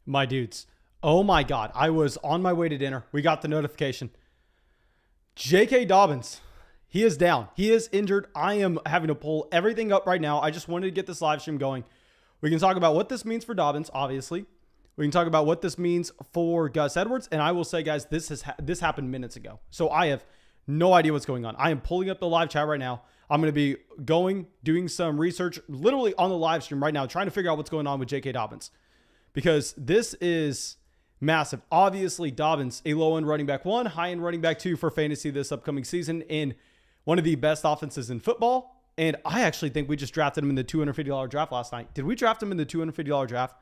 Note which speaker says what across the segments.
Speaker 1: My dudes. Oh my God. I was on my way to dinner. We got the notification. J.K. Dobbins. He is down. He is injured. I am having to pull everything up right now. I just wanted to get this live stream going. We can talk about what this means for Dobbins, obviously. We can talk about what this means for Gus Edwards. And I will say, guys, this happened minutes ago. So I have no idea what's going on. I am pulling up the live chat right now. I'm going to be doing some research literally on the live stream right now, trying to figure out what's going on with J.K. Dobbins. Because this is massive. Obviously, Dobbins, a low-end running back 1, high-end running back 2 for fantasy this upcoming season in one of the best offenses in football. And I actually think we just drafted him in the $250 draft last night. Did we draft him in the $250 draft?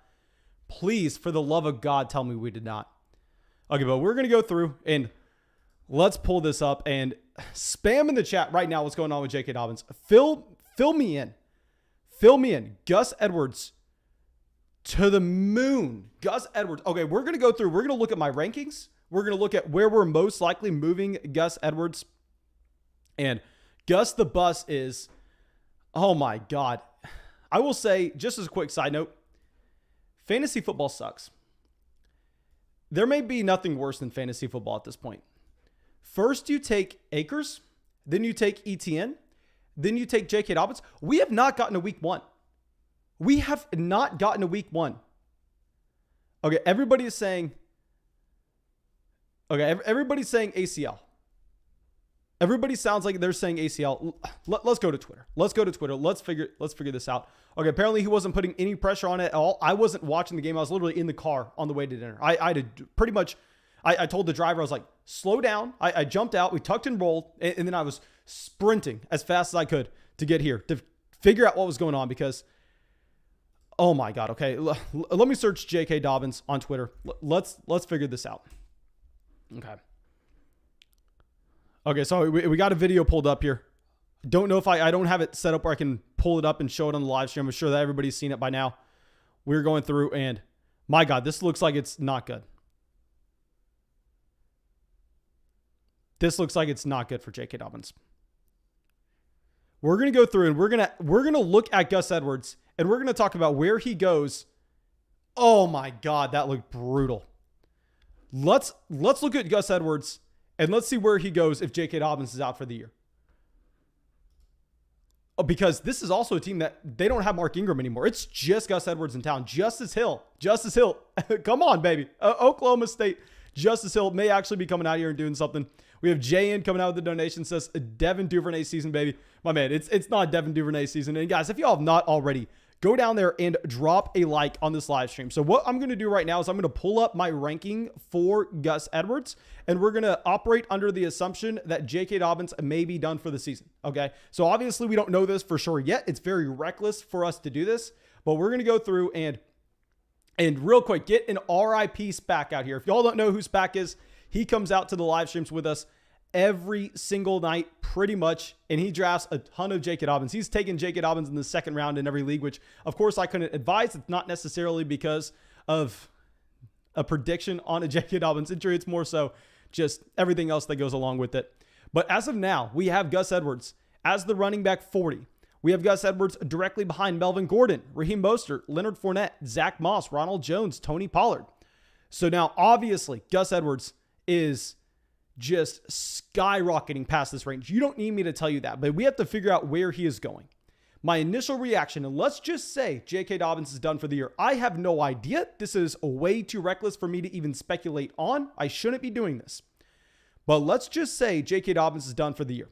Speaker 1: Please, for the love of God, tell me we did not. Okay, but we're going to go through and let's pull this up and spam in the chat right now what's going on with J.K. Dobbins. Fill me in. Fill me in. Gus Edwards to the moon. Gus Edwards. Okay, we're going to go through. We're going to look at my rankings. We're going to look at where we're most likely moving Gus Edwards. And Gus the Bus is, oh my God. I will say, just as a quick side note, fantasy football sucks. There may be nothing worse than fantasy football at this point. First, you take Akers, then you take ETN, then you take J.K. Dobbins. We have not gotten to week 1. We have not gotten to week 1. Okay, everybody's saying ACL. Everybody sounds like they're saying ACL. Let's go to Twitter. Let's go to Twitter. Let's figure this out. Okay, apparently he wasn't putting any pressure on it at all. I wasn't watching the game. I was literally in the car on the way to dinner. I told the driver, I was like, slow down. I jumped out. We tucked and rolled. And then I was sprinting as fast as I could to get here to figure out what was going on because, oh my God. Okay, let me search J.K. Dobbins on Twitter. Let's figure this out. Okay, so we got a video pulled up here. Don't know if I don't have it set up where I can pull it up and show it on the live stream. I'm sure that everybody's seen it by now. We're going through and my God, this looks like it's not good. This looks like it's not good for J.K. Dobbins. We're going to go through and we're going to look at Gus Edwards and we're going to talk about where he goes. Oh my God, that looked brutal. Let's look at Gus Edwards and let's see where he goes if J.K. Dobbins is out for the year. Because this is also a team that they don't have Mark Ingram anymore. It's just Gus Edwards in town. Justice Hill. Come on, baby. Oklahoma State. Justice Hill may actually be coming out here and doing something. We have JN coming out with the donation. Says Devin Duvernay season, baby. My man, it's not Devin Duvernay season. And guys, if y'all have not already, go down there and drop a like on this live stream. So what I'm going to do right now is I'm going to pull up my ranking for Gus Edwards, and we're going to operate under the assumption that J.K. Dobbins may be done for the season. Okay. So obviously we don't know this for sure yet. It's very reckless for us to do this, but we're going to go through and real quick, get an RIP SPAC out here. If y'all don't know who SPAC is, he comes out to the live streams with us every single night, pretty much, and he drafts a ton of J.K. Dobbins. He's taken J.K. Dobbins in the second round in every league, which, of course, I couldn't advise. It's not necessarily because of a prediction on a J.K. Dobbins injury. It's more so just everything else that goes along with it. But as of now, we have Gus Edwards as the running back 40. We have Gus Edwards directly behind Melvin Gordon, Raheem Mostert, Leonard Fournette, Zach Moss, Ronald Jones, Tony Pollard. So now, obviously, Gus Edwards is just skyrocketing past this range. You don't need me to tell you that, but we have to figure out where he is going. My initial reaction, and let's just say J.K. Dobbins is done for the year. I have no idea. This is way too reckless for me to even speculate on. I shouldn't be doing this. But let's just say J.K. Dobbins is done for the year.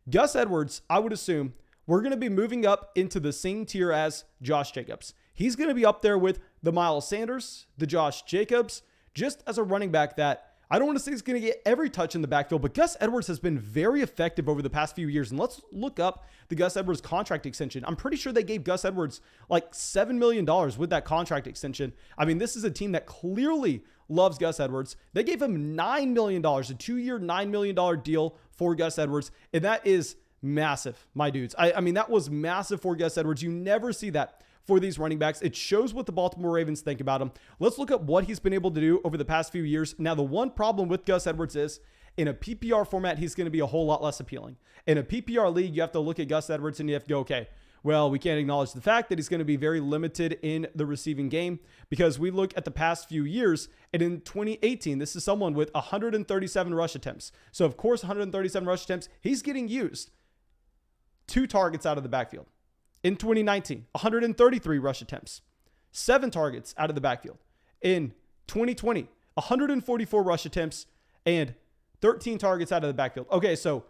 Speaker 1: Gus Edwards, I would assume, we're going to be moving up into the same tier as Josh Jacobs. He's going to be up there with the Miles Sanders, the Josh Jacobs, just as a running back that I don't want to say he's going to get every touch in the backfield, but Gus Edwards has been very effective over the past few years. And let's look up the Gus Edwards contract extension. I'm pretty sure they gave Gus Edwards like $7 million with that contract extension. I mean, this is a team that clearly loves Gus Edwards. They gave him $9 million, a 2-year, $9 million deal for Gus Edwards. And that is massive, my dudes. I mean, that was massive for Gus Edwards. You never see that for these running backs. It shows what the Baltimore Ravens think about him. Let's look at what he's been able to do over the past few years. Now, the one problem with Gus Edwards is in a PPR format, he's going to be a whole lot less appealing. In a PPR league, you have to look at Gus Edwards and you have to go, okay, Well, we can't acknowledge the fact that he's going to be very limited in the receiving game, because we look at the past few years, and in 2018, this is someone with 137 rush attempts. So of course, 137 rush attempts, he's getting used. 2 targets out of the backfield. In 2019, 133 rush attempts, 7 targets out of the backfield. In 2020, 144 rush attempts and 13 targets out of the backfield. Okay, so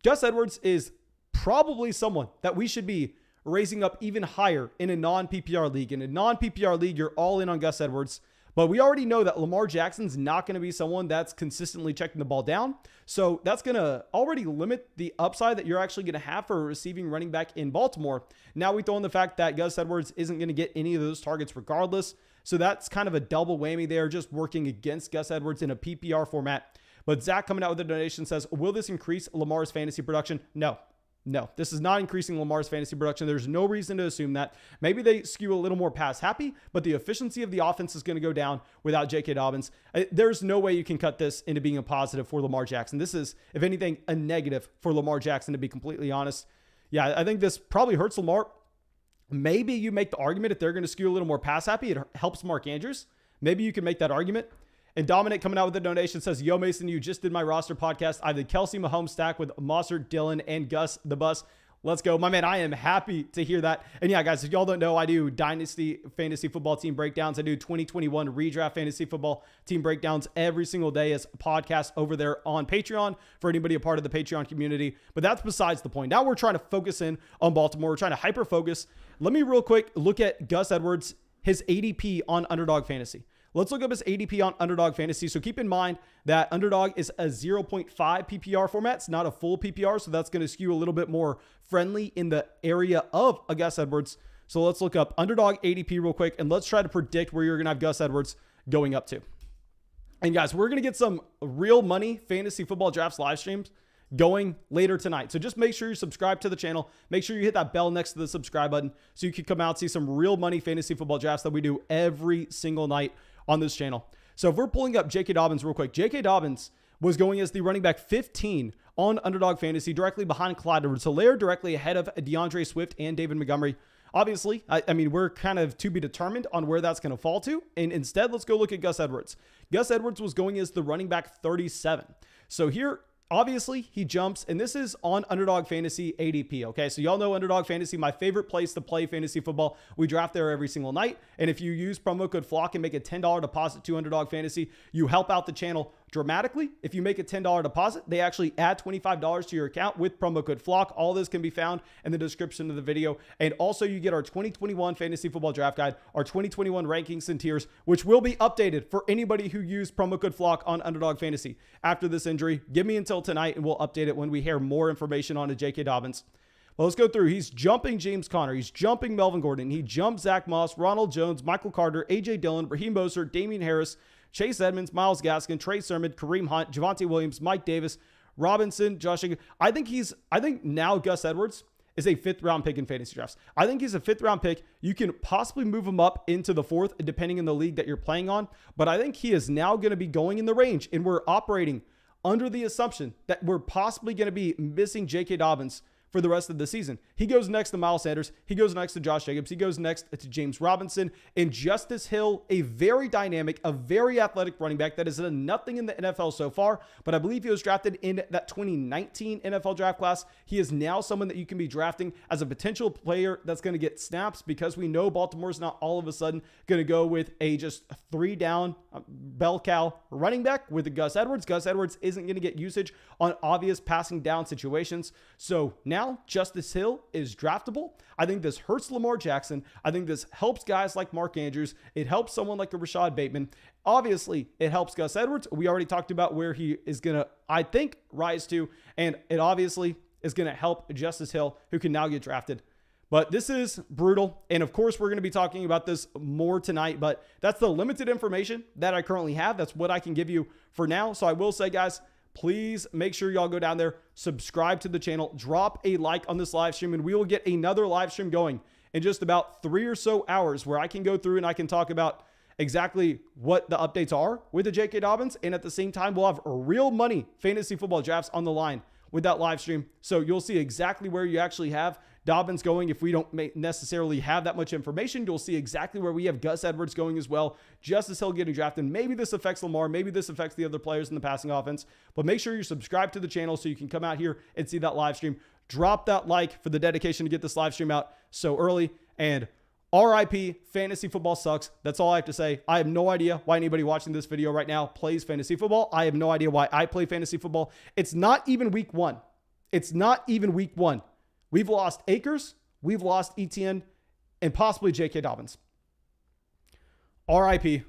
Speaker 1: Gus Edwards is probably someone that we should be raising up even higher in a non-PPR league. In a non-PPR league, you're all in on Gus Edwards. But we already know that Lamar Jackson's not going to be someone that's consistently checking the ball down. So that's going to already limit the upside that you're actually going to have for a receiving running back in Baltimore. Now we throw in the fact that Gus Edwards isn't going to get any of those targets regardless. So that's kind of a double whammy there, just working against Gus Edwards in a PPR format. But Zach coming out with a donation says, will this increase Lamar's fantasy production? No, this is not increasing Lamar's fantasy production. There's no reason to assume that. Maybe they skew a little more pass happy, but the efficiency of the offense is going to go down without J.K. Dobbins. There's no way you can cut this into being a positive for Lamar Jackson. This is, if anything, a negative for Lamar Jackson, to be completely honest. Yeah, I think this probably hurts Lamar. Maybe you make the argument if they're going to skew a little more pass happy, it helps Mark Andrews. Maybe you can make that argument. And Dominic coming out with a donation says, yo, Mason, you just did my roster podcast. I have the Kelsey Mahomes stack with Mossert, Dillon, and Gus the Bus. Let's go. My man, I am happy to hear that. And yeah, guys, if y'all don't know, I do Dynasty Fantasy Football Team breakdowns. I do 2021 Redraft Fantasy Football Team breakdowns every single day as podcasts over there on Patreon for anybody a part of the Patreon community. But that's besides the point. Now we're trying to focus in on Baltimore. We're trying to hyper-focus. Let me real quick look at Gus Edwards, his ADP on Underdog Fantasy. Let's look up his ADP on Underdog Fantasy. So keep in mind that Underdog is a 0.5 PPR format. It's not a full PPR, so that's going to skew a little bit more friendly in the area of a Gus Edwards. So let's look up Underdog ADP real quick, and let's try to predict where you're going to have Gus Edwards going up to. And guys, we're going to get some real money fantasy football drafts live streams going later tonight. So just make sure you subscribe to the channel. Make sure you hit that bell next to the subscribe button so you can come out and see some real money fantasy football drafts that we do every single night on this channel. So if we're pulling up J.K. Dobbins real quick, J.K. Dobbins was going as the running back 15 on Underdog Fantasy, directly behind Clyde Edwards-Helaire, directly ahead of DeAndre Swift and David Montgomery. Obviously, I mean, we're kind of to be determined on where that's going to fall to. And instead, let's go look at Gus Edwards. Gus Edwards was going as the running back 37. So here, obviously, he jumps, and this is on Underdog Fantasy ADP, okay? So y'all know Underdog Fantasy, my favorite place to play fantasy football. We draft there every single night, and if you use promo code FLOCK and make a $10 deposit to Underdog Fantasy, you help out the channel dramatically. If you make a $10 deposit, they actually add $25 to your account with promo code FLOCK. All this can be found in the description of the video. And also you get our 2021 Fantasy Football Draft Guide, our 2021 rankings and tiers, which will be updated for anybody who used promo code FLOCK on Underdog Fantasy. After this injury, give me until tonight and we'll update it when we hear more information on a J.K. Dobbins. Well, let's go through. He's jumping James Conner. He's jumping Melvin Gordon. He jumped Zach Moss, Ronald Jones, Michael Carter, A.J. Dillon, Raheem Mostert, Damian Harris, Chase Edmonds, Myles Gaskin, Trey Sermon, Kareem Hunt, Javonte Williams, Mike Davis, Robinson, Josh Jacobs. I think now Gus Edwards is a 5th round pick in fantasy drafts. I think he's a 5th round pick. You can possibly move him up into the 4th, depending on the league that you're playing on. But I think he is now going to be going in the range, and we're operating under the assumption that we're possibly going to be missing J.K. Dobbins for the rest of the season. He goes next to Miles Sanders. He goes next to Josh Jacobs. He goes next to James Robinson. And Justice Hill, a very dynamic, a very athletic running back that has done nothing in the NFL so far, but I believe he was drafted in that 2019 NFL draft class. He is now someone that you can be drafting as a potential player that's going to get snaps, because we know Baltimore's not all of a sudden going to go with a just 3-down bell cow running back with Gus Edwards. Gus Edwards isn't going to get usage on obvious passing down situations. So now Justice Hill is draftable. I think this hurts Lamar Jackson. I think this helps guys like Mark Andrews. It helps someone like a Rashad Bateman. Obviously, it helps Gus Edwards. We already talked about where he is going to, I think, rise to. And it obviously is going to help Justice Hill, who can now get drafted. But this is brutal. And of course, we're going to be talking about this more tonight. But that's the limited information that I currently have. That's what I can give you for now. So I will say, guys, please make sure y'all go down there, subscribe to the channel, drop a like on this live stream, and we will get another live stream going in just about 3 or so hours where I can go through and I can talk about exactly what the updates are with the J.K. Dobbins. And at the same time, we'll have real money fantasy football drafts on the line with that live stream. So you'll see exactly where you actually have Dobbins going. If we don't necessarily have that much information, you'll see exactly where we have Gus Edwards going as well. Justice Hill getting drafted. Maybe this affects Lamar. Maybe this affects the other players in the passing offense. But make sure you're subscribed to the channel so you can come out here and see that live stream. Drop that like for the dedication to get this live stream out so early. And RIP, fantasy football sucks. That's all I have to say. I have no idea why anybody watching this video right now plays fantasy football. I have no idea why I play fantasy football. It's not even week one. It's not even week one. We've lost Akers, we've lost Etienne, and possibly J.K. Dobbins. RIP,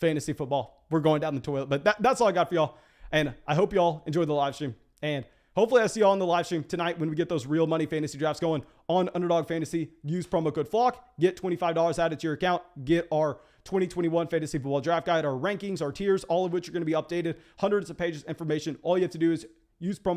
Speaker 1: fantasy football. We're going down the toilet. But that's all I got for y'all. And I hope y'all enjoyed the live stream. And hopefully I see y'all in the live stream tonight when we get those real money fantasy drafts going on Underdog Fantasy. Use promo code FLOCK. Get $25 added to your account. Get our 2021 fantasy football draft guide, our rankings, our tiers, all of which are going to be updated. Hundreds of pages of information. All you have to do is use promo